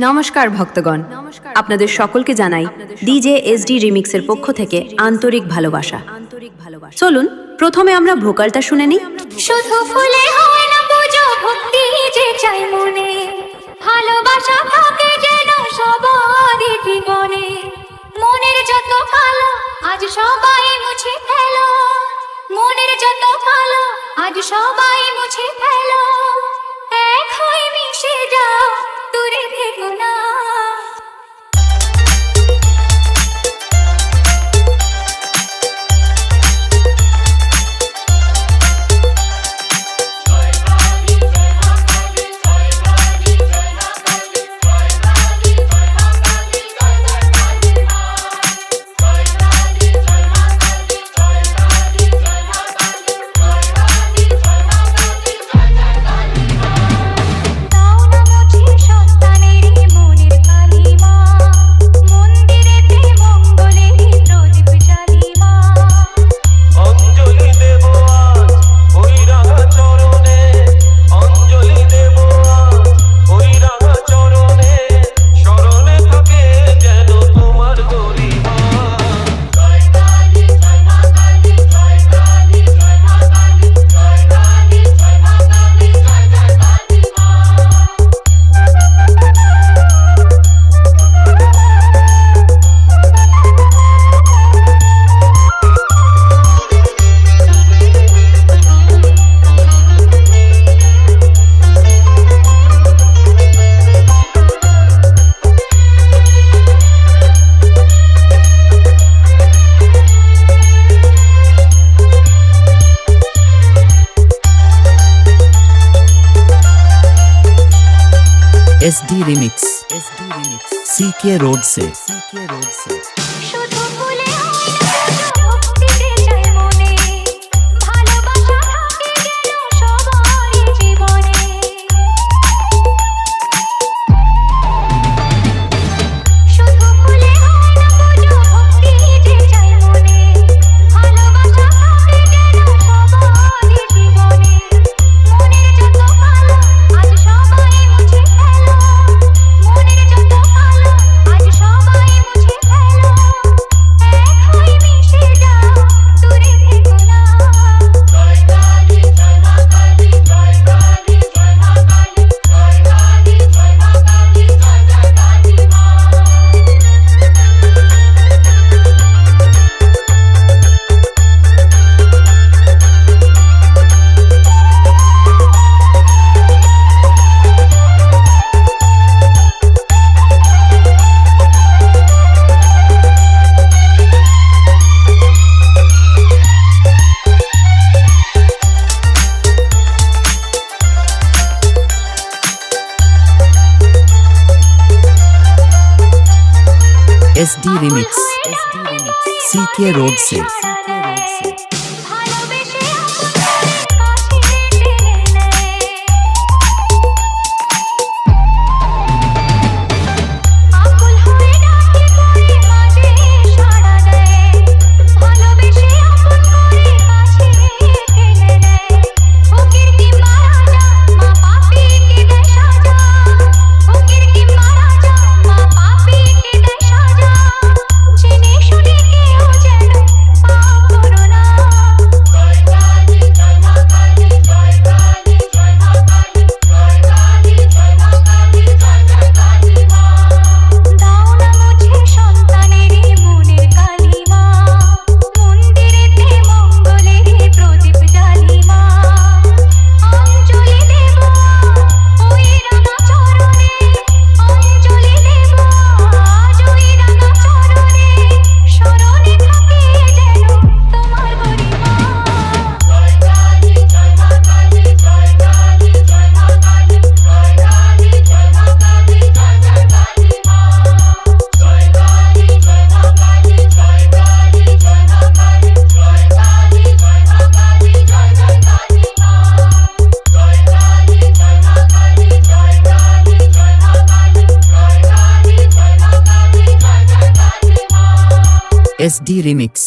নমস্কার ভক্তগণ, আপনাদের সকলকে জানাই ডিজে এসডি রিমিক্সের পক্ষ থেকে আন্তরিক ভালোবাসা। চলুন প্রথমে আমরা ভোকালটা শুনে নিই। শুধু ফুলে হয় না পুজো, ভক্তি যে চাই মনে, ভালোবাসা থাকে যেন সবারই জীবনে। মনের যত কালো আজ সবাই মুছে ফেলো, মনের যত কালো আজ সবাই মুছে ফেলো। এক হয়ে মিশে যাও, দূরে থেকো না। एसडी रिमिक्स सीके रोड से एसडी रिमिक्स सीके रोड से एसडी रिमिक्स